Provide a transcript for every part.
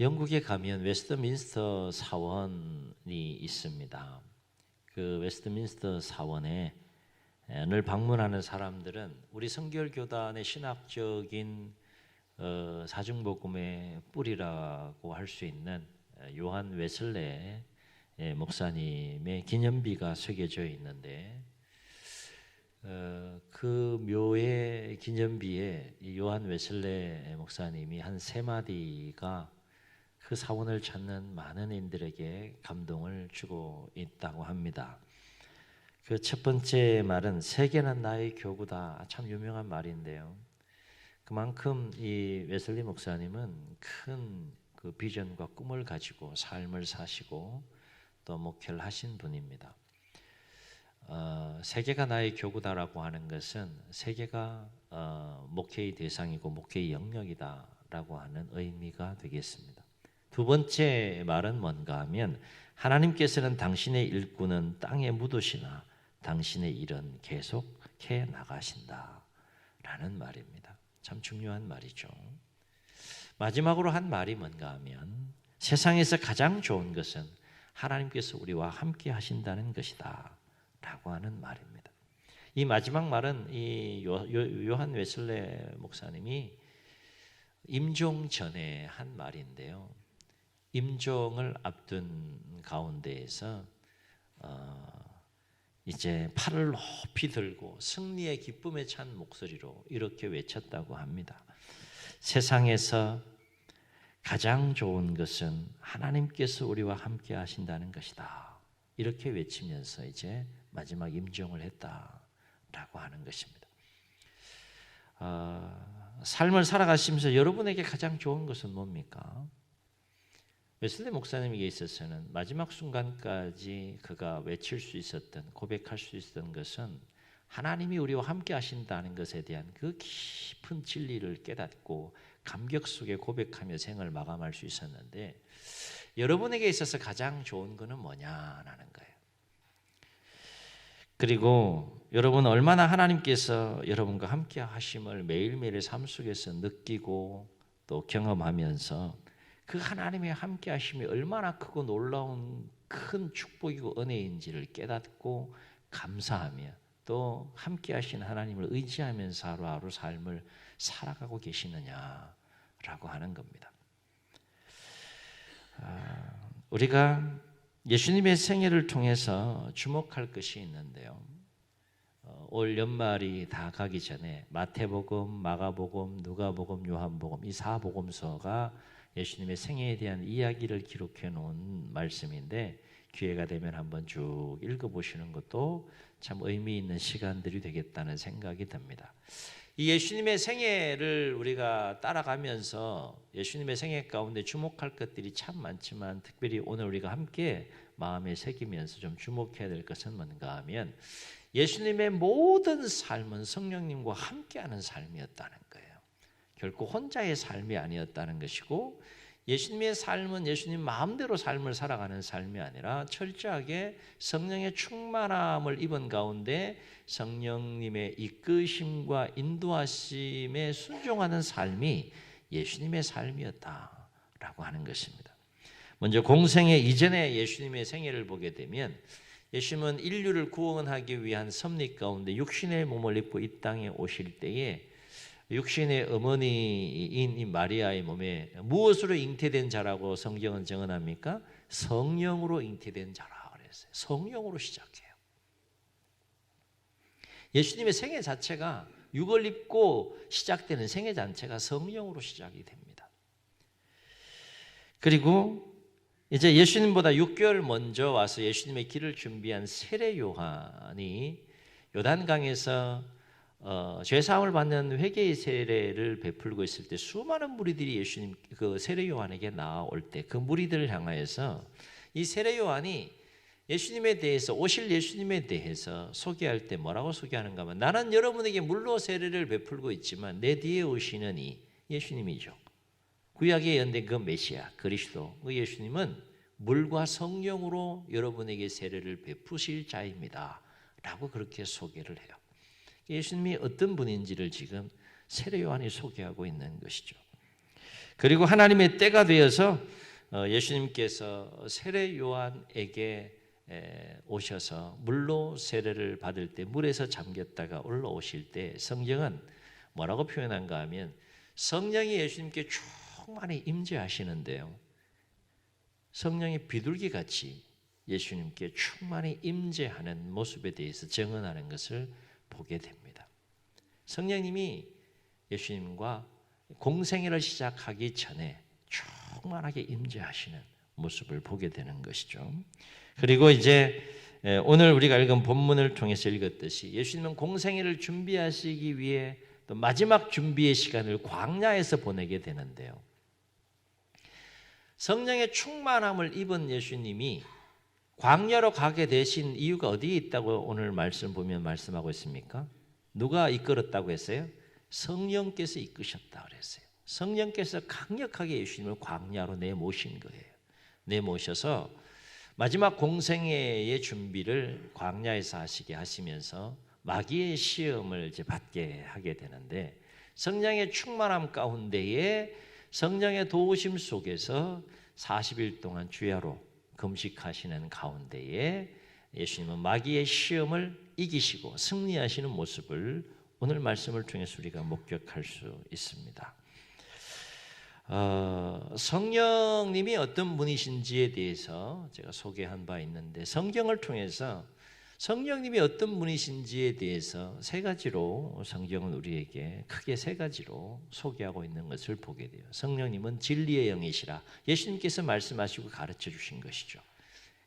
영국에 가면 웨스트민스터 사원이 있습니다. 그 웨스트민스터 사원에 늘 방문하는 사람들은 우리 성결교단의 신학적인 사중복음의 뿌리라고 할 수 있는 요한 웨슬레 목사님의 기념비가 새겨져 있는데 그 묘의 기념비에 요한 웨슬레 목사님이 한 세 마디가 그 사원을 찾는 많은 이들에게 감동을 주고 있다고 합니다. 그 첫 번째 말은 세계는 나의 교구다. 참 유명한 말인데요. 그만큼 이 웨슬리 목사님은 큰 그 비전과 꿈을 가지고 삶을 사시고 또 목회를 하신 분입니다. 세계가 나의 교구다라고 하는 것은 세계가 목회의 대상이고 목회의 영역이다라고 하는 의미가 되겠습니다. 두 번째 말은 뭔가 하면 하나님께서는 당신의 일꾼은 땅에 묻으시나 당신의 일은 계속해 나가신다 라는 말입니다. 참 중요한 말이죠. 마지막으로 한 말이 뭔가 하면 세상에서 가장 좋은 것은 하나님께서 우리와 함께 하신다는 것이다 라고 하는 말입니다. 이 마지막 말은 이 요한 웨슬레 목사님이 임종 전에 한 말인데요. 임종을 앞둔 가운데에서 이제 팔을 높이 들고 승리의 기쁨에 찬 목소리로 이렇게 외쳤다고 합니다. 세상에서 가장 좋은 것은 하나님께서 우리와 함께 하신다는 것이다. 이렇게 외치면서 이제 마지막 임종을 했다라고 하는 것입니다. 삶을 살아가시면서 여러분에게 가장 좋은 것은 뭡니까? 웨슬리 목사님에게 있어서는 마지막 순간까지 그가 외칠 수 있었던, 고백할 수 있었던 것은 하나님이 우리와 함께 하신다는 것에 대한 그 깊은 진리를 깨닫고 감격 속에 고백하며 생을 마감할 수 있었는데, 여러분에게 있어서 가장 좋은 것은 뭐냐라는 거예요. 그리고 여러분 얼마나 하나님께서 여러분과 함께 하심을 매일매일의 삶 속에서 느끼고 또 경험하면서 그 하나님의 함께 하심이 얼마나 크고 놀라운 큰 축복이고 은혜인지를 깨닫고 감사하며 또 함께 하신 하나님을 의지하면서 하루하루 삶을 살아가고 계시느냐라고 하는 겁니다. 우리가 예수님의 생애를 통해서 주목할 것이 있는데요. 올 연말이 다 가기 전에 마태복음, 마가복음, 누가복음, 요한복음 이 4복음서가 예수님의 생애에 대한 이야기를 기록해 놓은 말씀인데 기회가 되면 한번 쭉 읽어보시는 것도 참 의미 있는 시간들이 되겠다는 생각이 듭니다. 이 예수님의 생애를 우리가 따라가면서 예수님의 생애 가운데 주목할 것들이 참 많지만 특별히 오늘 우리가 함께 마음에 새기면서 좀 주목해야 될 것은 뭔가 하면 예수님의 모든 삶은 성령님과 함께하는 삶이었다는 거예요. 결코 혼자의 삶이 아니었다는 것이고 예수님의 삶은 예수님 마음대로 삶을 살아가는 삶이 아니라 철저하게 성령의 충만함을 입은 가운데 성령님의 이끄심과 인도하심에 순종하는 삶이 예수님의 삶이었다라고 하는 것입니다. 먼저 공생애 이전에 예수님의 생애를 보게 되면 예수님은 인류를 구원하기 위한 섭리 가운데 육신의 몸을 입고 이 땅에 오실 때에 육신의 어머니인 이 마리아의 몸에 무엇으로 잉태된 자라고 성경은 정언합니까? 성령으로 잉태된 자라 그랬어요. 성령으로 시작해요. 예수님의 생애 자체가 육을 입고 시작되는 생애 자체가 성령으로 시작이 됩니다. 그리고 이제 예수님보다 6개월 먼저 와서 예수님의 길을 준비한 세례 요한이 요단강에서 죄사함을 받는 회개의 세례를 베풀고 있을 때 수많은 무리들이 예수님 그 세례 요한에게 나올 때 그 무리들을 향하여서 이 세례 요한이 예수님에 대해서 오실 예수님에 대해서 소개할 때 뭐라고 소개하는가 하면 나는 여러분에게 물로 세례를 베풀고 있지만 내 뒤에 오시는 이 예수님이죠. 구약에 예언된 그 메시아 그리스도 그 예수님은 물과 성령으로 여러분에게 세례를 베푸실 자입니다 라고 그렇게 소개를 해요. 예수님이 어떤 분인지를 지금 세례 요한이 소개하고 있는 것이죠. 그리고 하나님의 때가 되어서 예수님께서 세례 요한에게 오셔서 물로 세례를 받을 때 물에서 잠겼다가 올라오실 때 성경은 뭐라고 표현한가 하면 성령이 예수님께 충만히 임재하시는데요. 성령의 비둘기같이 예수님께 충만히 임재하는 모습에 대해서 증언하는 것을 보게 됩니다. 성령님이 예수님과 공생애를 시작하기 전에 충만하게 임재하시는 모습을 보게 되는 것이죠. 그리고 이제 오늘 우리가 읽은 본문을 통해서 읽었듯이 예수님은 공생애를 준비하시기 위해 또 마지막 준비의 시간을 광야에서 보내게 되는데요. 성령의 충만함을 입은 예수님이 광야로 가게 되신 이유가 어디에 있다고 오늘 말씀 보면 말씀하고 있습니까? 누가 이끌었다고 했어요? 성령께서 이끄셨다 그랬어요. 성령께서 강력하게 예수님을 광야로 내모신 거예요. 내모셔서 마지막 공생애의 준비를 광야에서 하시게 하시면서 마귀의 시험을 이제 받게 하게 되는데 성령의 충만함 가운데에 성령의 도우심 속에서 40일 동안 주야로 금식하시는 가운데에 예수님은 마귀의 시험을 이기시고 승리하시는 모습을 오늘 말씀을 통해서 우리가 목격할 수 있습니다. 성령님이 어떤 분이신지에 대해서 제가 소개한 바 있는데 성경을 통해서 성령님이 어떤 분이신지에 대해서 세 가지로 성경은 우리에게 크게 세 가지로 소개하고 있는 것을 보게 돼요. 성령님은 진리의 영이시라 예수님께서 말씀하시고 가르쳐 주신 것이죠.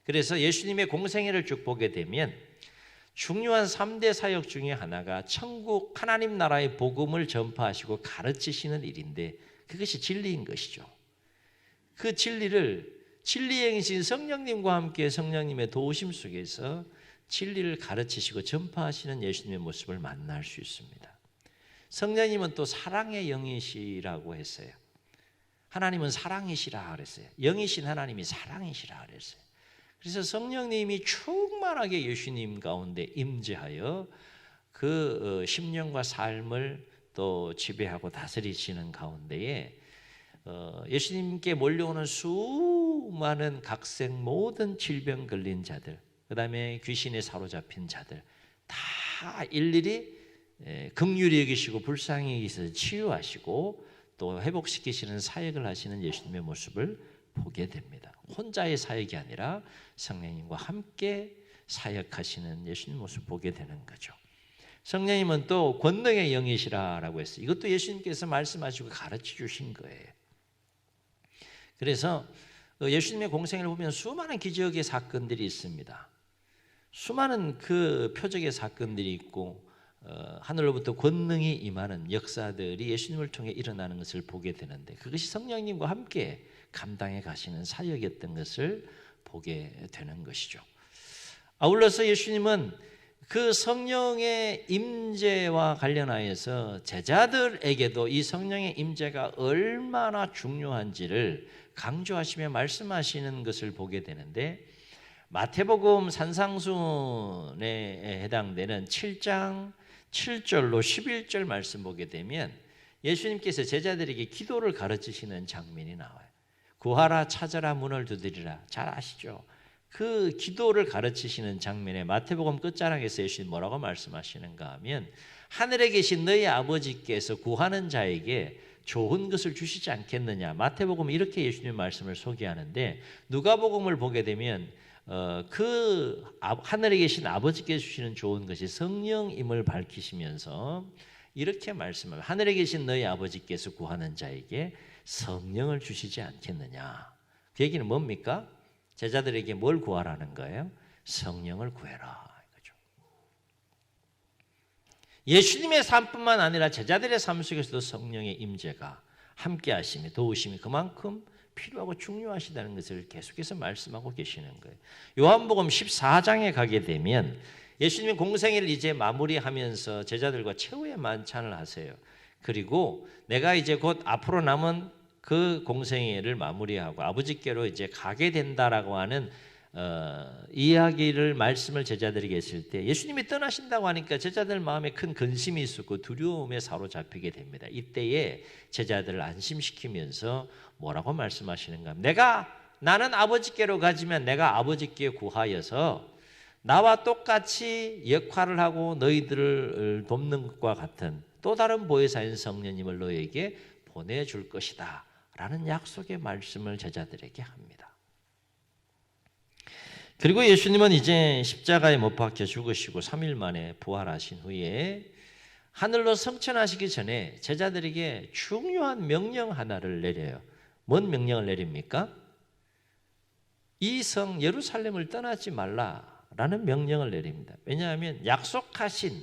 그래서 예수님의 공생애를 쭉 보게 되면 중요한 3대 사역 중에 하나가 천국 하나님 나라의 복음을 전파하시고 가르치시는 일인데 그것이 진리인 것이죠. 그 진리를 진리의 영이신 성령님과 함께 성령님의 도우심 속에서 진리를 가르치시고 전파하시는 예수님의 모습을 만날 수 있습니다. 성령님은 또 사랑의 영이시라고 했어요. 하나님은 사랑이시라 그랬어요. 영이신 하나님이 사랑이시라 그랬어요. 그래서 성령님이 충만하게 예수님 가운데 임재하여 그 심령과 삶을 또 지배하고 다스리시는 가운데에 예수님께 몰려오는 수많은 각색 모든 질병 걸린 자들, 그 다음에 귀신에 사로잡힌 자들 다 일일이 긍휼히 여기시고 불쌍히 여기셔서 치유하시고 또 회복시키시는 사역을 하시는 예수님의 모습을 보게 됩니다. 혼자의 사역이 아니라 성령님과 함께 사역하시는 예수님 모습을 보게 되는 거죠. 성령님은 또 권능의 영이시라고 했어요. 이것도 예수님께서 말씀하시고 가르쳐 주신 거예요. 그래서 예수님의 공생애를 보면 수많은 기적의 사건들이 있습니다. 수많은 그 표적의 사건들이 있고 하늘로부터 권능이 임하는 역사들이 예수님을 통해 일어나는 것을 보게 되는데 그것이 성령님과 함께 감당해 가시는 사역이었던 것을 보게 되는 것이죠. 아울러서 예수님은 그 성령의 임재와 관련하여서 제자들에게도 이 성령의 임재가 얼마나 중요한지를 강조하시며 말씀하시는 것을 보게 되는데 마태복음 산상수훈에 해당되는 7장 7절로 11절 말씀 보게 되면 예수님께서 제자들에게 기도를 가르치시는 장면이 나와요. 구하라 찾아라 문을 두드리라. 잘 아시죠? 그 기도를 가르치시는 장면에 마태복음 끝자락에서 예수님 뭐라고 말씀하시는가 하면 하늘에 계신 너희 아버지께서 구하는 자에게 좋은 것을 주시지 않겠느냐. 마태복음 이렇게 예수님 말씀을 소개하는데 누가복음을 보게 되면 그 하늘에 계신 아버지께서 주시는 좋은 것이 성령임을 밝히시면서 이렇게 말씀을 하늘에 계신 너희 아버지께서 구하는 자에게 성령을 주시지 않겠느냐. 그 얘기는 뭡니까? 제자들에게 뭘 구하라는 거예요? 성령을 구해라. 이거죠. 예수님의 삶뿐만 아니라 제자들의 삶 속에서도 성령의 임재가 함께 하심이 도우심이 그만큼 필요하고 중요하시다는 것을 계속해서 말씀하고 계시는 거예요. 요한복음 14장에 가게 되면 예수님이 공생애를 이제 마무리하면서 제자들과 최후의 만찬을 하세요. 그리고 내가 이제 곧 앞으로 남은 그 공생애를 마무리하고 아버지께로 이제 가게 된다라고 하는 이야기를 말씀을 제자들에게 했을 때 예수님이 떠나신다고 하니까 제자들 마음에 큰 근심이 있었고 두려움에 사로잡히게 됩니다. 이때에 제자들을 안심시키면서 뭐라고 말씀하시는가? 나는 아버지께로 가지면 내가 아버지께 구하여서 나와 똑같이 역할을 하고 너희들을 돕는 것과 같은 또 다른 보혜사인 성령님을 너희에게 보내줄 것이다 라는 약속의 말씀을 제자들에게 합니다. 그리고 예수님은 이제 십자가에 못 박혀 죽으시고 3일 만에 부활하신 후에 하늘로 승천하시기 전에 제자들에게 중요한 명령 하나를 내려요. 뭔 명령을 내립니까? 이 성 예루살렘을 떠나지 말라라는 명령을 내립니다. 왜냐하면 약속하신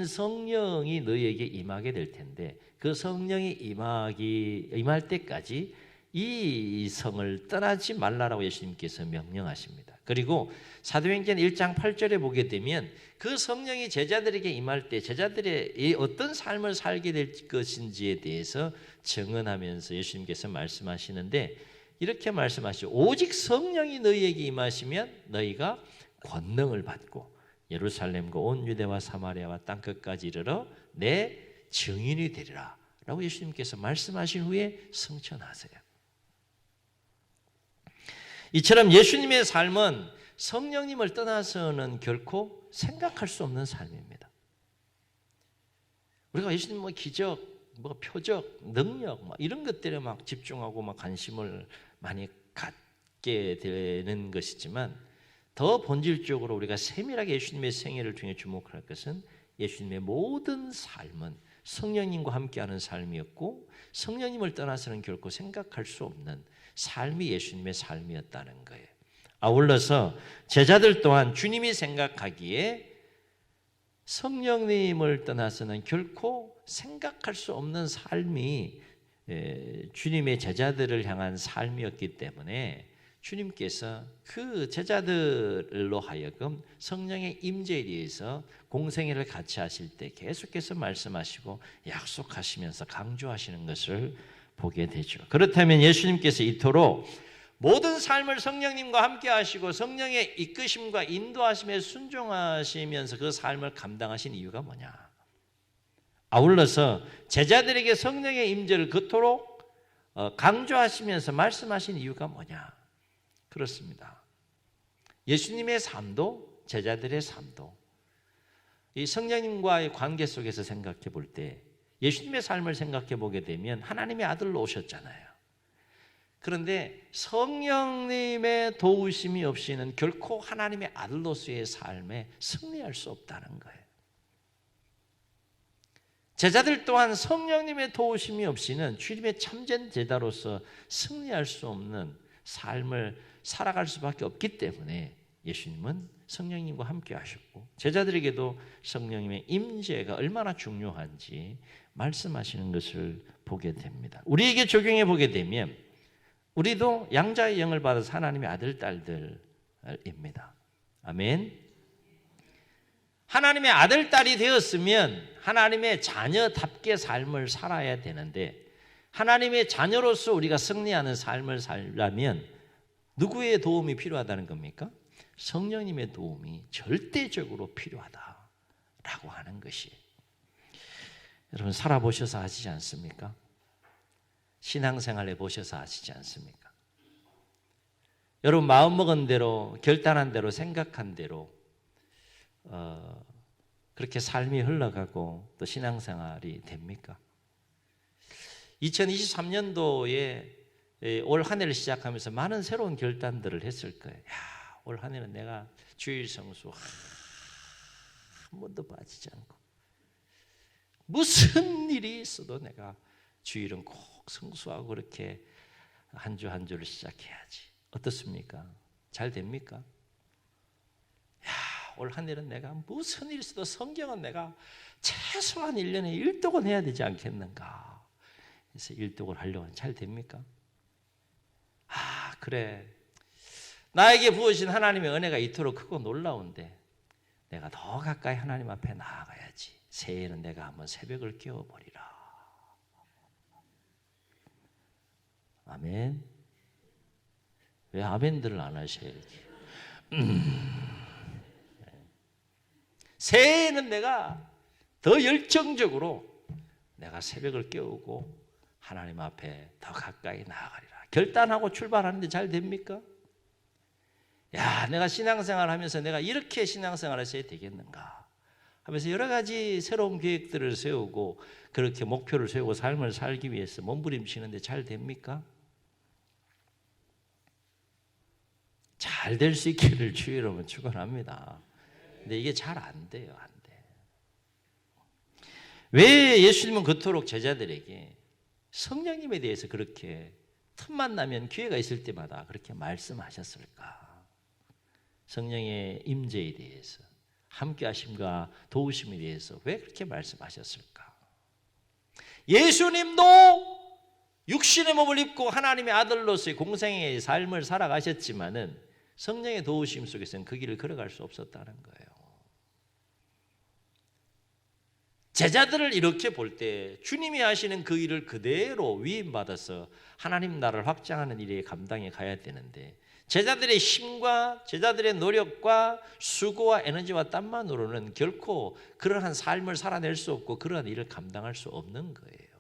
성령이 너희에게 임하게 될 텐데 그 성령이 임할 때까지 이 성을 떠나지 말라라고 예수님께서 명령하십니다. 그리고 사도행전 1장 8절에 보게 되면 그 성령이 제자들에게 임할 때 제자들의 어떤 삶을 살게 될 것인지에 대해서 증언하면서 예수님께서 말씀하시는데 이렇게 말씀하시죠. 오직 성령이 너희에게 임하시면 너희가 권능을 받고 예루살렘과 온 유대와 사마리아와 땅끝까지 이르러 내 증인이 되리라 라고 예수님께서 말씀하신 후에 승천하세요. 이처럼 예수님의 삶은 성령님을 떠나서는 결코 생각할 수 없는 삶입니다. 우리가 예수님 기적, 표적, 능력 이런 것들에 막 집중하고 막 관심을 많이 갖게 되는 것이지만 더 본질적으로 우리가 세밀하게 예수님의 생애를 통해 주목할 것은 예수님의 모든 삶은 성령님과 함께하는 삶이었고 성령님을 떠나서는 결코 생각할 수 없는 삶이 예수님의 삶이었다는 거예요. 아울러서 제자들 또한 주님이 생각하기에 성령님을 떠나서는 결코 생각할 수 없는 삶이 주님의 제자들을 향한 삶이었기 때문에 주님께서 그 제자들로 하여금 성령의 임재에 대해서 공생애를 같이 하실 때 계속해서 말씀하시고 약속하시면서 강조하시는 것을 보게 되죠. 그렇다면 예수님께서 이토록 모든 삶을 성령님과 함께 하시고 성령의 이끄심과 인도하심에 순종하시면서 그 삶을 감당하신 이유가 뭐냐? 아울러서 제자들에게 성령의 임재를 그토록 강조하시면서 말씀하신 이유가 뭐냐? 그렇습니다. 예수님의 삶도 제자들의 삶도 이 성령님과의 관계 속에서 생각해 볼 때 예수님의 삶을 생각해 보게 되면 하나님의 아들로 오셨잖아요. 그런데 성령님의 도우심이 없이는 결코 하나님의 아들로서의 삶에 승리할 수 없다는 거예요. 제자들 또한 성령님의 도우심이 없이는 주님의 참된 제자로서 승리할 수 없는 삶을 살아갈 수밖에 없기 때문에 예수님은 성령님과 함께 하셨고 제자들에게도 성령님의 임재가 얼마나 중요한지 말씀하시는 것을 보게 됩니다. 우리에게 적용해 보게 되면 우리도 양자의 영을 받아서 하나님의 아들, 딸들입니다. 아멘. 하나님의 아들, 딸이 되었으면 하나님의 자녀답게 삶을 살아야 되는데 하나님의 자녀로서 우리가 승리하는 삶을 살려면 누구의 도움이 필요하다는 겁니까? 성령님의 도움이 절대적으로 필요하다라고 하는 것이 여러분 살아보셔서 아시지 않습니까? 신앙생활 해보셔서 아시지 않습니까? 여러분 마음먹은 대로 결단한 대로 생각한 대로 그렇게 삶이 흘러가고 또 신앙생활이 됩니까? 2023년도에 올 한 해를 시작하면서 많은 새로운 결단들을 했을 거예요. 올 한 해는 내가 주일 성수 한 번도 빠지지 않고 무슨 일이 있어도 내가 주일은 꼭 성수하고 그렇게 한 주 한 주를 시작해야지. 어떻습니까? 잘 됩니까? 올 한 해는 내가 무슨 일이 있어도 성경은 내가 최소한 1년에 1독은 해야 되지 않겠는가. 그래서 1독을 하려고 하면 잘 됩니까? 그래. 나에게 부으신 하나님의 은혜가 이토록 크고 놀라운데 내가 더 가까이 하나님 앞에 나아가야지. 새해에는 내가 한번 새벽을 깨워버리라. 아멘. 왜 아멘들을 안 하셔요? 새해에는 내가 더 열정적으로 내가 새벽을 깨우고 하나님 앞에 더 가까이 나아가리라. 결단하고 출발하는데 잘 됩니까? 야, 내가 신앙생활 하면서 내가 이렇게 신앙생활을 해야 되겠는가 하면서 여러 가지 새로운 계획들을 세우고 그렇게 목표를 세우고 삶을 살기 위해서 몸부림치는데 잘 됩니까? 잘 될 수 있기를 주의 여러분 축원합니다. 근데 이게 잘 안 돼요. 안 돼. 왜 예수님은 그토록 제자들에게 성령님에 대해서 그렇게 틈만 나면 기회가 있을 때마다 그렇게 말씀하셨을까? 성령의 임재에 대해서, 함께 하심과 도우심에 대해서 왜 그렇게 말씀하셨을까? 예수님도 육신의 몸을 입고 하나님의 아들로서의 공생의 삶을 살아가셨지만은 성령의 도우심 속에서는 그 길을 걸어갈 수 없었다는 거예요. 제자들을 이렇게 볼 때 주님이 하시는 그 일을 그대로 위임받아서 하나님 나라를 확장하는 일에 감당해 가야 되는데 제자들의 힘과 제자들의 노력과 수고와 에너지와 땀만으로는 결코 그러한 삶을 살아낼 수 없고 그러한 일을 감당할 수 없는 거예요.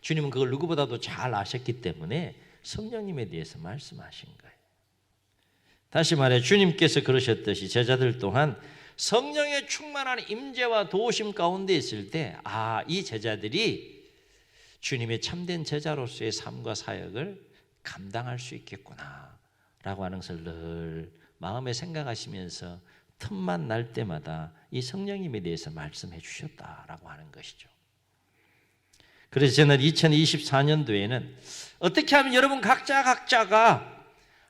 주님은 그걸 누구보다도 잘 아셨기 때문에 성령님에 대해서 말씀하신 거예요. 다시 말해 주님께서 그러셨듯이 제자들 또한 성령의 충만한 임재와 도우심 가운데 있을 때 이 제자들이 주님의 참된 제자로서의 삶과 사역을 감당할 수 있겠구나 라고 하는 것을 늘 마음에 생각하시면서 틈만 날 때마다 이 성령님에 대해서 말씀해 주셨다라고 하는 것이죠. 그래서 저는 2024년도에는 어떻게 하면 여러분 각자가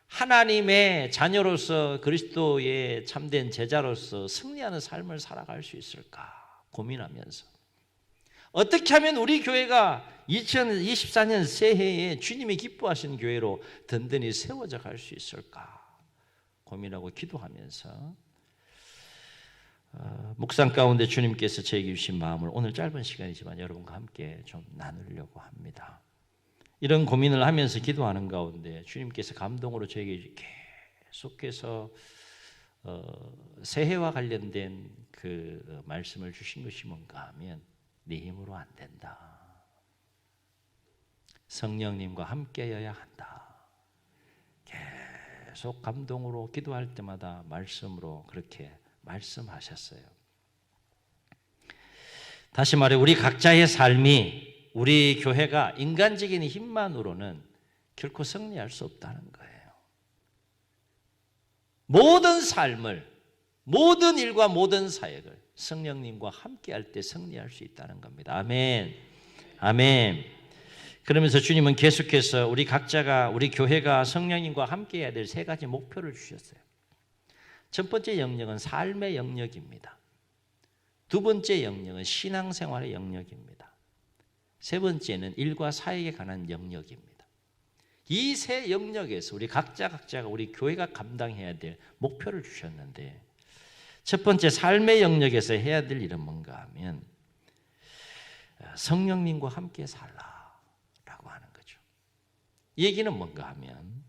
하나님의 자녀로서 그리스도의 참된 제자로서 승리하는 삶을 살아갈 수 있을까 고민하면서 어떻게 하면 우리 교회가 2024년 새해에 주님이 기뻐하시는 교회로 든든히 세워져 갈 수 있을까 고민하고 기도하면서 묵상 가운데 주님께서 저에게 주신 마음을 오늘 짧은 시간이지만 여러분과 함께 좀 나누려고 합니다. 이런 고민을 하면서 기도하는 가운데 주님께서 감동으로 저에게 계속해서 새해와 관련된 그 말씀을 주신 것이 뭔가 하면 네 힘으로 안 된다. 성령님과 함께여야 한다. 계속 감동으로 기도할 때마다 말씀으로 그렇게 말씀하셨어요. 다시 말해 우리 각자의 삶이 우리 교회가 인간적인 힘만으로는 결코 승리할 수 없다는 거예요. 모든 삶을, 모든 일과 모든 사역을 성령님과 함께할 때 승리할 수 있다는 겁니다. 아멘. 아멘. 그러면서 주님은 계속해서 우리 각자가, 우리 교회가 성령님과 함께해야 될 세 가지 목표를 주셨어요. 첫 번째 영역은 삶의 영역입니다. 두 번째 영역은 신앙생활의 영역입니다. 세 번째는 일과 사역에 관한 영역입니다. 이 세 영역에서 우리 각자가 우리 교회가 감당해야 될 목표를 주셨는데 첫 번째 삶의 영역에서 해야 될 일은 뭔가 하면 성령님과 함께 살라라고 하는 거죠. 이 얘기는 뭔가 하면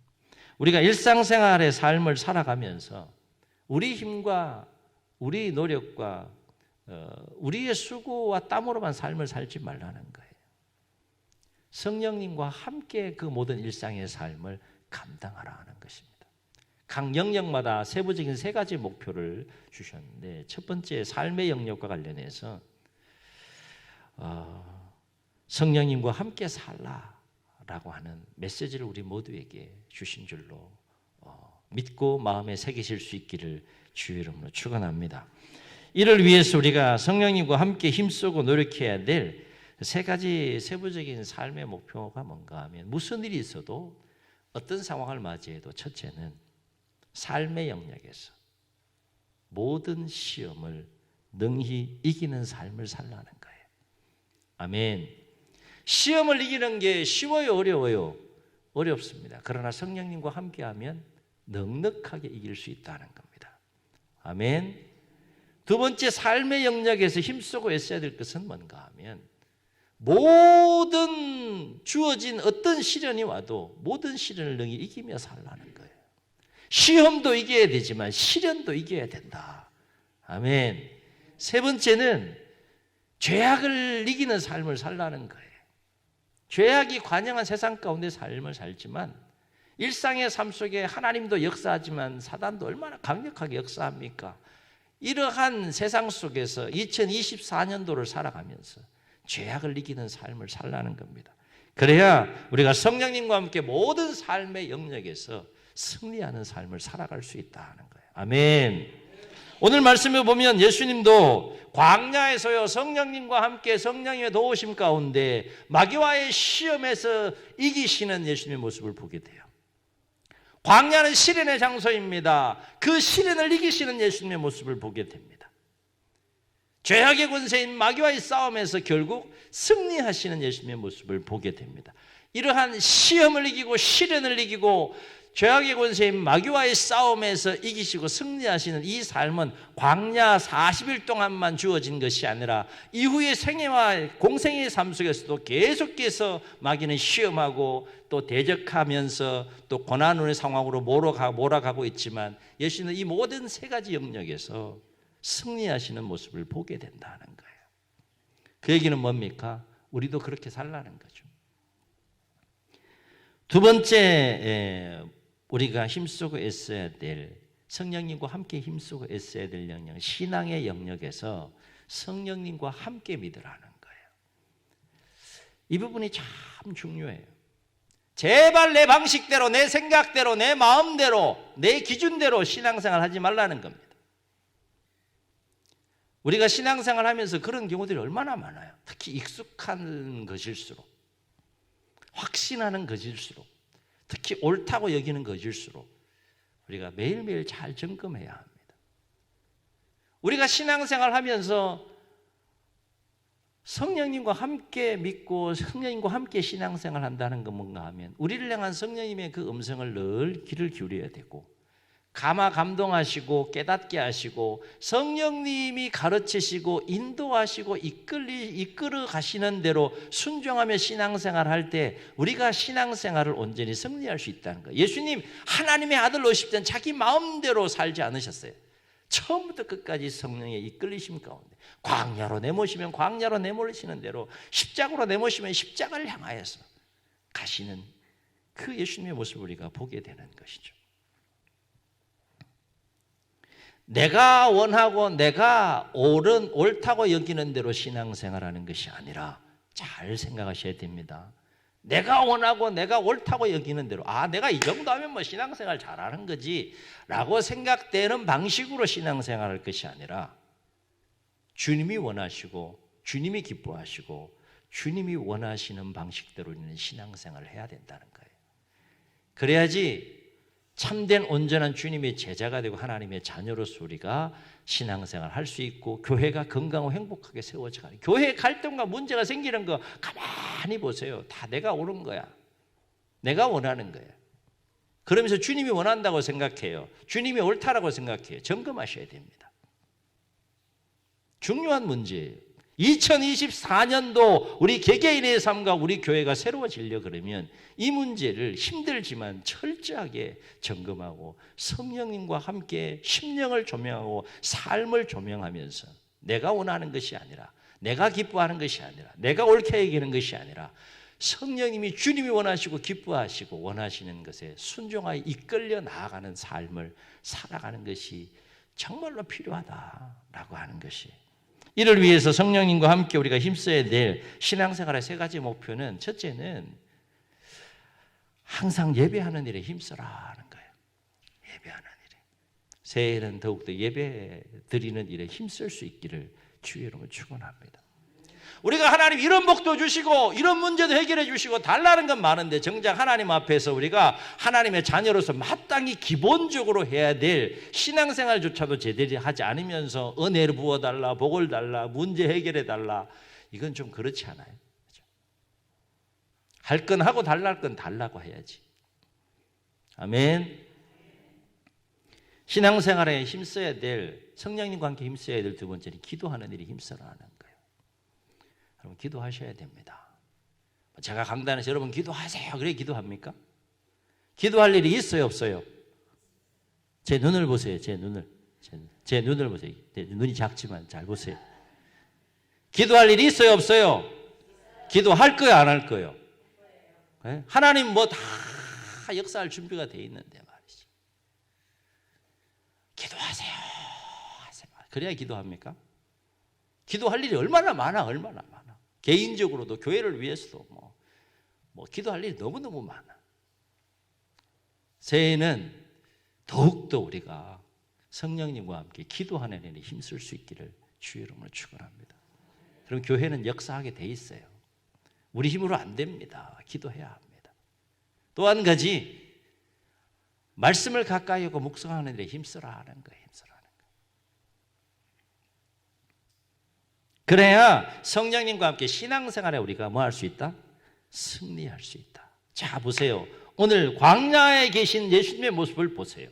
우리가 일상생활의 삶을 살아가면서 우리 힘과 우리 노력과 우리의 수고와 땀으로만 삶을 살지 말라는 거예요. 성령님과 함께 그 모든 일상의 삶을 감당하라 하는 것입니다. 각 영역마다 세부적인 세 가지 목표를 주셨는데 첫 번째 삶의 영역과 관련해서 성령님과 함께 살라라고 하는 메시지를 우리 모두에게 주신 줄로 믿고 마음에 새기실 수 있기를 주의 이름으로 축원합니다. 이를 위해서 우리가 성령님과 함께 힘쓰고 노력해야 될 세 가지 세부적인 삶의 목표가 뭔가 하면 무슨 일이 있어도 어떤 상황을 맞이해도 첫째는 삶의 영역에서 모든 시험을 능히 이기는 삶을 살라는 거예요. 아멘. 시험을 이기는 게 쉬워요, 어려워요? 어렵습니다. 그러나 성령님과 함께하면 넉넉하게 이길 수 있다는 겁니다. 아멘. 두 번째 삶의 영역에서 힘쓰고 애써야 될 것은 뭔가 하면 모든 주어진 어떤 시련이 와도 모든 시련을 능히 이기며 살라는 거예요. 시험도 이겨야 되지만 시련도 이겨야 된다. 아멘. 세 번째는 죄악을 이기는 삶을 살라는 거예요. 죄악이 관영한 세상 가운데 삶을 살지만 일상의 삶 속에 하나님도 역사하지만 사단도 얼마나 강력하게 역사합니까? 이러한 세상 속에서 2024년도를 살아가면서 죄악을 이기는 삶을 살라는 겁니다. 그래야 우리가 성령님과 함께 모든 삶의 영역에서 승리하는 삶을 살아갈 수 있다는 거예요. 아멘. 오늘 말씀에 보면 예수님도 광야에서요 성령님과 함께 성령의 도우심 가운데 마귀와의 시험에서 이기시는 예수님의 모습을 보게 돼요. 광야는 시련의 장소입니다. 그 시련을 이기시는 예수님의 모습을 보게 됩니다. 죄악의 권세인 마귀와의 싸움에서 결국 승리하시는 예수님의 모습을 보게 됩니다. 이러한 시험을 이기고 시련을 이기고 죄악의 권세인 마귀와의 싸움에서 이기시고 승리하시는 이 삶은 광야 40일 동안만 주어진 것이 아니라 이후의 생애와 공생의 삶 속에서도 계속해서 마귀는 시험하고 또 대적하면서 또 고난의 상황으로 몰아가고 있지만 예수는 이 모든 세 가지 영역에서 승리하시는 모습을 보게 된다는 거예요. 그 얘기는 뭡니까? 우리도 그렇게 살라는 거죠. 두 번째 우리가 힘쓰고 애써야 될 성령님과 함께 힘쓰고 애써야 될 영역, 신앙의 영역에서 성령님과 함께 믿으라는 거예요. 이 부분이 참 중요해요. 제발 내 방식대로, 내 생각대로, 내 마음대로, 내 기준대로 신앙생활 하지 말라는 겁니다. 우리가 신앙생활 하면서 그런 경우들이 얼마나 많아요. 특히 익숙한 것일수록, 확신하는 것일수록, 특히 옳다고 여기는 것일수록 우리가 매일매일 잘 점검해야 합니다. 우리가 신앙생활 하면서 성령님과 함께 믿고 성령님과 함께 신앙생활 한다는 건 뭔가 하면 우리를 향한 성령님의 그 음성을 늘 귀를 기울여야 되고 감동하시고 깨닫게 하시고 성령님이 가르치시고 인도하시고 이끌어 가시는 대로 순종하며 신앙생활 할 때 우리가 신앙생활을 온전히 승리할 수 있다는 거예요. 예수님 하나님의 아들 오실 때는 자기 마음대로 살지 않으셨어요. 처음부터 끝까지 성령의 이끌리심 가운데 광야로 내모시면 광야로 내몰리시는 대로 십자가로 내모시면 십자가를 향하여서 가시는 그 예수님의 모습을 우리가 보게 되는 것이죠. 내가 원하고 내가 옳다고 여기는 대로 신앙생활하는 것이 아니라 잘 생각하셔야 됩니다. 내가 원하고 내가 옳다고 여기는 대로 내가 이 정도 하면 뭐 신앙생활 잘하는 거지 라고 생각되는 방식으로 신앙생활할 것이 아니라 주님이 원하시고 주님이 기뻐하시고 주님이 원하시는 방식대로 우리는 신앙생활을 해야 된다는 거예요. 그래야지 참된 온전한 주님의 제자가 되고 하나님의 자녀로서 우리가 신앙생활을 할 수 있고 교회가 건강하고 행복하게 세워져 가는, 교회에 갈등과 문제가 생기는 거 가만히 보세요. 다 내가 옳은 거야. 내가 원하는 거야. 그러면서 주님이 원한다고 생각해요. 주님이 옳다라고 생각해요. 점검하셔야 됩니다. 중요한 문제예요. 2024년도 우리 개개인의 삶과 우리 교회가 새로워지려 그러면 이 문제를 힘들지만 철저하게 점검하고 성령님과 함께 심령을 조명하고 삶을 조명하면서 내가 원하는 것이 아니라 내가 기뻐하는 것이 아니라 내가 옳게 여기는 것이 아니라 성령님이 주님이 원하시고 기뻐하시고 원하시는 것에 순종하여 이끌려 나아가는 삶을 살아가는 것이 정말로 필요하다라고 하는 것이, 이를 위해서 성령님과 함께 우리가 힘써야 될 신앙생활의 세 가지 목표는, 첫째는 항상 예배하는 일에 힘써라는 거예요. 예배하는 일에. 새해에는 더욱더 예배 드리는 일에 힘쓸 수 있기를 주의 이름으로 축원합니다. 우리가 하나님 이런 복도 주시고 이런 문제도 해결해 주시고 달라는 건 많은데 정작 하나님 앞에서 우리가 하나님의 자녀로서 마땅히 기본적으로 해야 될 신앙생활조차도 제대로 하지 않으면서 은혜를 부어달라, 복을 달라, 문제 해결해 달라, 이건 좀 그렇지 않아요? 할 건 하고 달랄 건 달라고 해야지. 아멘. 신앙생활에 힘써야 될, 성령님과 함께 힘써야 될 두 번째는 기도하는 일에 힘써라는 거예요. 그럼 기도하셔야 됩니다. 제가 강단에서 여러분 기도하세요. 그래 기도합니까? 기도할 일이 있어요, 없어요? 제 눈을 보세요. 제 눈을 보세요. 눈이 작지만 잘 보세요. 기도할 일이 있어요, 없어요? 기도할 거예요, 안 할 거예요? 네? 하나님 뭐 다 역사할 준비가 돼 있는데 말이지. 기도하세요. 그래야 기도합니까? 기도할 일이 얼마나 많아. 개인적으로도 교회를 위해서도 뭐 기도할 일이 너무너무 많아. 새해에는 더욱더 우리가 성령님과 함께 기도하는 일에 힘쓸 수 있기를 주의 이름으로 축원합니다. 그럼 교회는 역사하게 돼 있어요. 우리 힘으로 안 됩니다. 기도해야 합니다. 또 한 가지, 말씀을 가까이 하고 묵상하는 일에 힘쓰라 하는 거예요. 그래야 성령님과 함께 신앙생활에 우리가 뭐 할 수 있다? 승리할 수 있다. 자, 보세요. 오늘 광야에 계신 예수님의 모습을 보세요.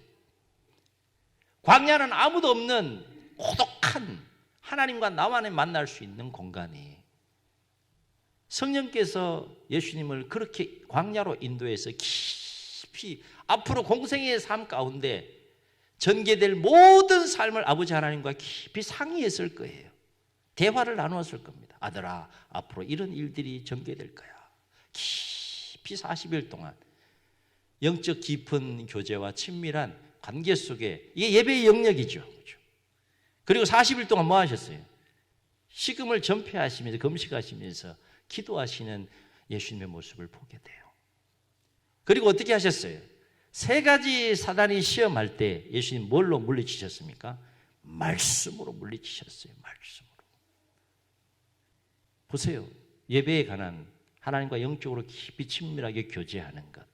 광야는 아무도 없는 고독한 하나님과 나만이 만날 수 있는 공간이, 성령께서 예수님을 그렇게 광야로 인도해서 깊이 앞으로 공생애의 삶 가운데 전개될 모든 삶을 아버지 하나님과 깊이 상의했을 거예요. 대화를 나누었을 겁니다. 아들아, 앞으로 이런 일들이 전개될 거야. 깊이 40일 동안 영적 깊은 교제와 친밀한 관계 속에, 이게 예배의 영역이죠. 그렇죠? 그리고 40일 동안 뭐 하셨어요? 식음을 전폐하시면서 금식하시면서 기도하시는 예수님의 모습을 보게 돼요. 그리고 어떻게 하셨어요? 세 가지 사단이 시험할 때 예수님 뭘로 물리치셨습니까? 말씀으로 물리치셨어요. 말씀으로. 보세요. 예배에 관한 하나님과 영적으로 깊이 친밀하게 교제하는 것,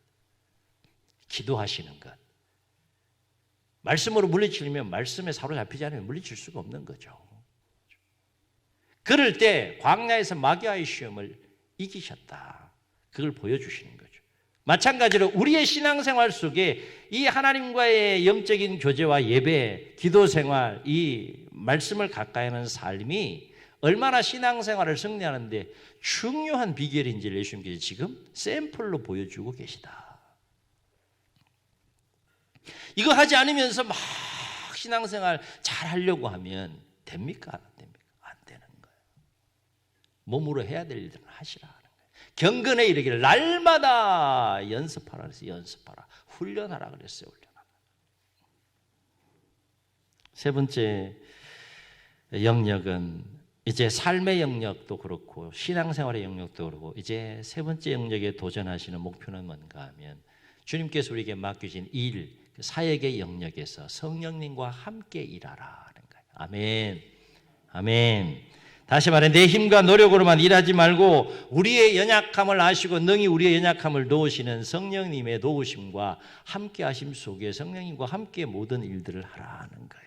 기도하시는 것. 말씀으로 물리치려면 말씀에 사로잡히지 않으면 물리칠 수가 없는 거죠. 그럴 때 광야에서 마귀와의 시험을 이기셨다. 그걸 보여주시는 거죠. 마찬가지로 우리의 신앙생활 속에 이 하나님과의 영적인 교제와 예배, 기도생활, 이 말씀을 가까이 하는 삶이 얼마나 신앙생활을 승리하는데 중요한 비결인지를 예수님께서 지금 샘플로 보여주고 계시다. 이거 하지 않으면서 막 신앙생활 잘 하려고 하면 됩니까? 안 됩니까? 안 되는 거예요. 몸으로 해야 될 일들은 하시라 하는 거예요. 경건에 이르기를 날마다 연습하라 그랬어요. 연습하라. 훈련하라 그랬어요. 훈련하라. 세 번째 영역은 이제 삶의 영역도 그렇고 신앙생활의 영역도 그렇고, 이제 세 번째 영역에 도전하시는 목표는 뭔가 하면 주님께서 우리에게 맡겨진 일, 사역의 영역에서 성령님과 함께 일하라 하는 거예요. 아멘. 아멘. 다시 말해 내 힘과 노력으로만 일하지 말고 우리의 연약함을 아시고 능히 우리의 연약함을 도우시는 성령님의 도우심과 함께 하심 속에 성령님과 함께 모든 일들을 하라 하는 거예요.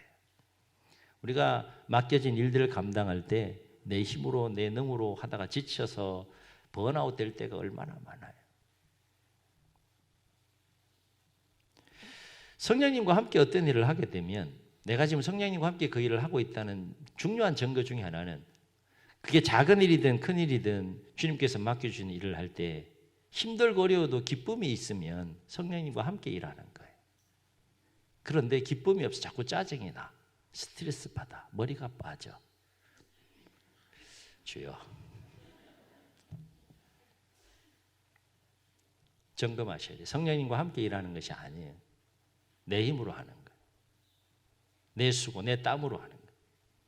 우리가 맡겨진 일들을 감당할 때 내 힘으로 내 능으로 하다가 지쳐서 번아웃 될 때가 얼마나 많아요. 성령님과 함께 어떤 일을 하게 되면, 내가 지금 성령님과 함께 그 일을 하고 있다는 중요한 증거 중에 하나는, 그게 작은 일이든 큰 일이든 주님께서 맡겨주신 일을 할 때 힘들고 어려워도 기쁨이 있으면 성령님과 함께 일하는 거예요. 그런데 기쁨이 없어 자꾸 짜증이 나, 스트레스 받아, 머리가 빠져. 주여, 점검하셔야 돼요. 성령님과 함께 일하는 것이 아니에요. 내 힘으로 하는 거예요. 내 수고, 내 땀으로 하는 거예요.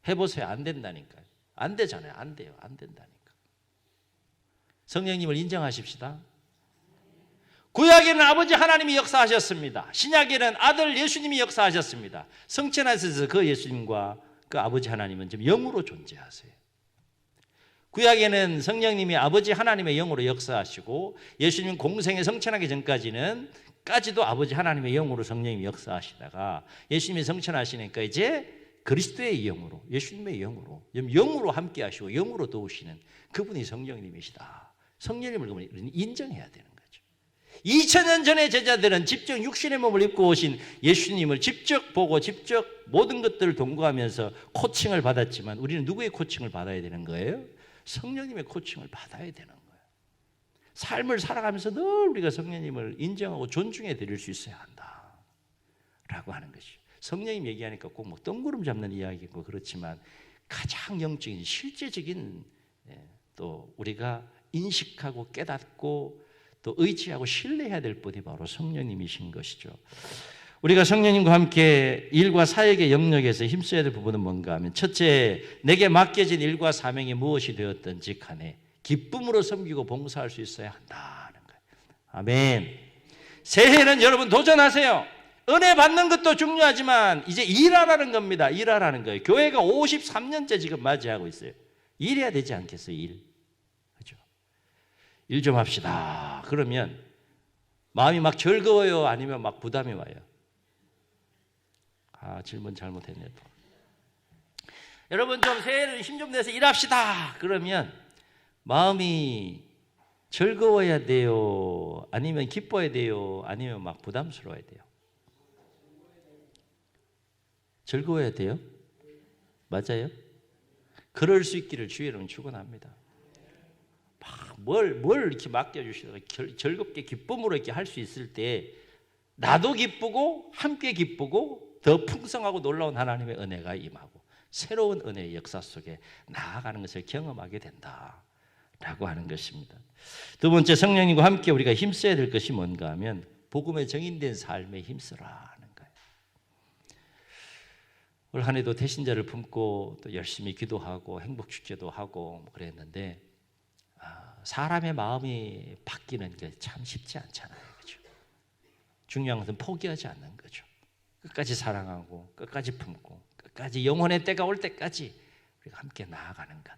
해보세요. 안 된다니까요. 안 되잖아요. 안 돼요. 안 된다니까. 성령님을 인정하십시다. 구약에는 아버지 하나님이 역사하셨습니다. 신약에는 아들 예수님이 역사하셨습니다. 성천하셔서 그 예수님과 그 아버지 하나님은 지금 영으로 존재하세요. 구약에는 성령님이 아버지 하나님의 영으로 역사하시고, 예수님 공생에 성천하기 전까지는 까지도 아버지 하나님의 영으로 성령님이 역사하시다가 예수님이 성천하시니까 이제 그리스도의 영으로, 예수님의 영으로 함께 하시고 영으로 도우시는 그분이 성령님이시다. 성령님을 그러면 인정해야 되는 거죠. 2000년 전의 제자들은 직접 육신의 몸을 입고 오신 예수님을 직접 보고 직접 모든 것들을 동거하면서 코칭을 받았지만, 우리는 누구의 코칭을 받아야 되는 거예요? 성령님의 코칭을 받아야 되는 거예요. 삶을 살아가면서 늘 우리가 성령님을 인정하고 존중해 드릴 수 있어야 한다라고 하는 것이죠. 성령님 얘기하니까 꼭 뭐 뜬구름 잡는 이야기고 그렇지만 가장 영적인 실제적인 또 우리가 인식하고 깨닫고 또 의지하고 신뢰해야 될 분이 바로 성령님이신 것이죠. 우리가 성령님과 함께 일과 사역의 영역에서 힘써야 될 부분은 뭔가 하면 첫째, 내게 맡겨진 일과 사명이 무엇이 되었든지 간에 기쁨으로 섬기고 봉사할 수 있어야 한다는 거예요. 아멘. 새해는 여러분 도전하세요. 은혜 받는 것도 중요하지만 이제 일하라는 겁니다. 일하라는 거예요. 교회가 53년째 지금 맞이하고 있어요. 일해야 되지 않겠어요? 일. 그렇죠? 일 좀 합시다. 그러면 마음이 막 즐거워요? 아니면 막 부담이 와요? 질문 잘못했네 또. 여러분 좀 새해는 힘 좀 내서 일합시다. 그러면 마음이 즐거워야 돼요? 아니면 기뻐야 돼요? 아니면 막 부담스러워야 돼요? 즐거워야 돼요? 맞아요? 그럴 수 있기를 주의 이름으로 축원합니다. 뭘 이렇게 맡겨주시다가 즐겁게 기쁨으로 이렇게 할 수 있을 때 나도 기쁘고 함께 기쁘고 더 풍성하고 놀라운 하나님의 은혜가 임하고 새로운 은혜의 역사 속에 나아가는 것을 경험하게 된다라고 하는 것입니다. 두 번째, 성령님과 함께 우리가 힘써야 될 것이 뭔가 하면 복음에 정인된 삶에 힘쓰라는 거예요. 올 한 해도 대신자를 품고 또 열심히 기도하고 행복축제도 하고 그랬는데 사람의 마음이 바뀌는 게 참 쉽지 않잖아요. 그렇죠? 중요한 것은 포기하지 않는 거죠. 끝까지 사랑하고 끝까지 품고 끝까지 영혼의 때가 올 때까지 우리가 함께 나아가는 것.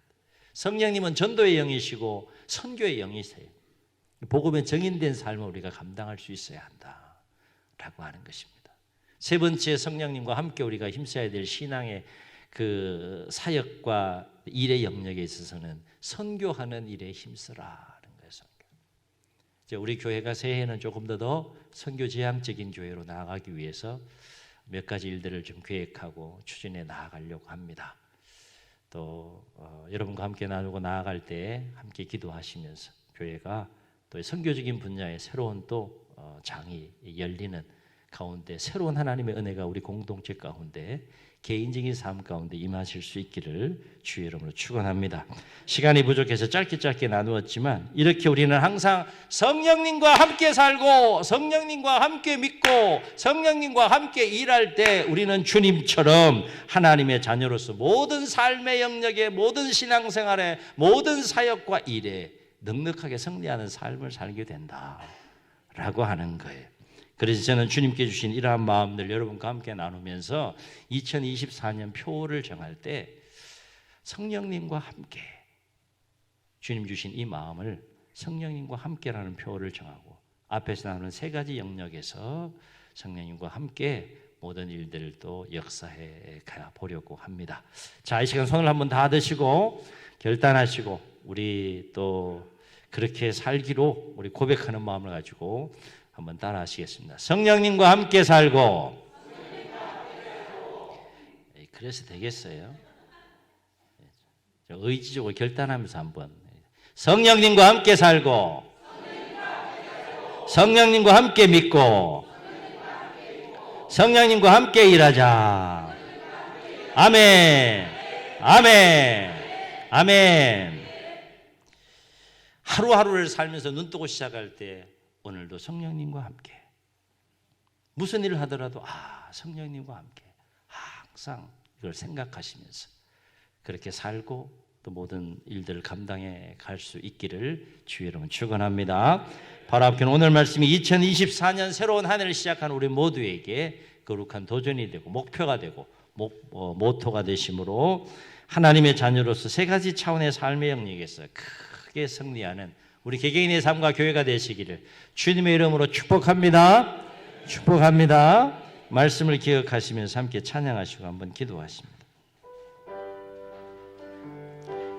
성령님은 전도의 영이시고 선교의 영이세요. 복음에 정인된 삶을 우리가 감당할 수 있어야 한다라고 하는 것입니다. 세 번째, 성령님과 함께 우리가 힘써야 될 신앙의 그 사역과 일의 영역에 있어서는 선교하는 일에 힘쓰라는 거예요. 선교. 우리 교회가 새해에는 조금 더 선교 지향적인 교회로 나아가기 위해서 몇 가지 일들을 좀 계획하고 추진해 나아가려고 합니다. 또 여러분과 함께 나누고 나아갈 때 함께 기도하시면서 교회가 또 선교적인 분야의 새로운 또 장이 열리는 가운데 새로운 하나님의 은혜가 우리 공동체 가운데 개인적인 삶 가운데 임하실 수 있기를 주의 이름으로 축원합니다. 시간이 부족해서 짧게 나누었지만 이렇게 우리는 항상 성령님과 함께 살고 성령님과 함께 믿고 성령님과 함께 일할 때 우리는 주님처럼 하나님의 자녀로서 모든 삶의 영역에 모든 신앙생활에 모든 사역과 일에 넉넉하게 승리하는 삶을 살게 된다라고 하는 거예요. 그래서 저는 주님께 주신 이러한 마음들 여러분과 함께 나누면서 2024년 표를 정할 때 성령님과 함께 주님 주신 이 마음을 성령님과 함께라는 표를 정하고 앞에서 나누는 세 가지 영역에서 성령님과 함께 모든 일들을 또 역사해 가 보려고 합니다. 자, 이 시간 손을 한번 다 드시고 결단하시고 우리 또 그렇게 살기로 우리 고백하는 마음을 가지고 한번 따라 하시겠습니다. 성령님과 함께 살고. 그래서 되겠어요? 의지적으로 결단하면서 한번. 성령님과 함께 살고 성령님과 함께 믿고 성령님과 함께 일하자. 아멘. 아멘. 아멘. 하루하루를 살면서 눈 뜨고 시작할 때 오늘도 성령님과 함께 무슨 일을 하더라도 성령님과 함께 항상 이걸 생각하시면서 그렇게 살고 또 모든 일들을 감당해 갈 수 있기를 주의 이름으로 축원합니다. 바로 앞에 오늘 말씀이 2024년 새로운 한 해를 시작한 우리 모두에게 거룩한 도전이 되고 목표가 되고 모토가 되심으로 하나님의 자녀로서 세 가지 차원의 삶의 영역에서 크게 승리하는 우리 개개인의 삶과 교회가 되시기를 주님의 이름으로 축복합니다. 축복합니다. 말씀을 기억하시면서 함께 찬양하시고 한번 기도하십니다.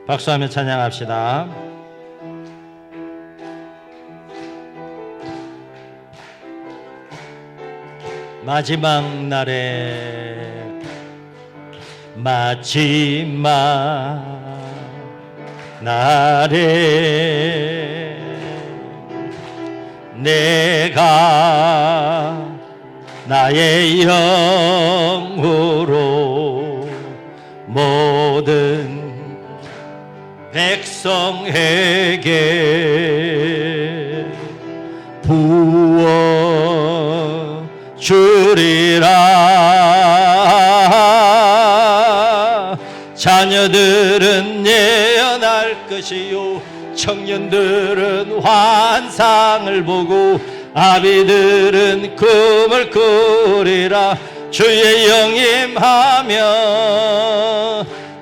박수하며 찬양합시다. 마지막 날에 마지막 날에 내가 나의 영으로 모든 백성에게 부어 주리라. 자녀들은 예언할 것이요 청년들은 환상을 보고 아비들은 꿈을 꾸리라. 주의 영임하며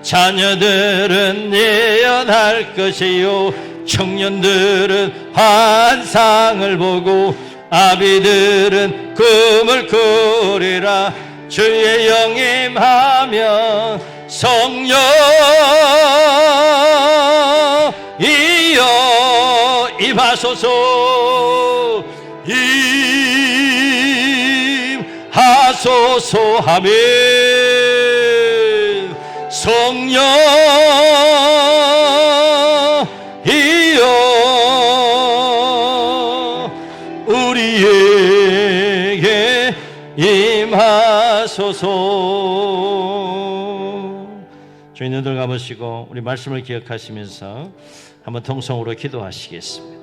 자녀들은 예언할 것이요 청년들은 환상을 보고 아비들은 꿈을 꾸리라. 주의 영임하며 성령 이여 임하소서 임하소서 하며 성령 이여 우리에게 임하소서. 주님 눈을 감으시고 우리 말씀을 기억하시면서 한번 통성으로 기도하시겠습니다.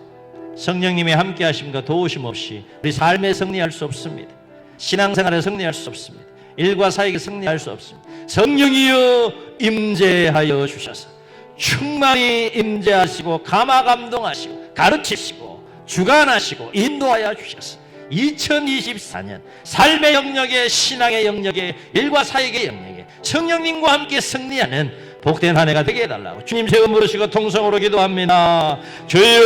성령님이 함께 하심과 도우심 없이 우리 삶에 승리할 수 없습니다. 신앙생활에 승리할 수 없습니다. 일과 사역에 승리할 수 없습니다. 성령이여 임재하여 주셔서 충만히 임재하시고 감화감동하시고 가르치시고 주관하시고 인도하여 주셔서 2024년 삶의 영역에 신앙의 영역에 일과 사역의 영역에 성령님과 함께 승리하는 복된 한 해가 되게 해달라고 주님 세금 부르시고 통성으로 기도합니다. 주여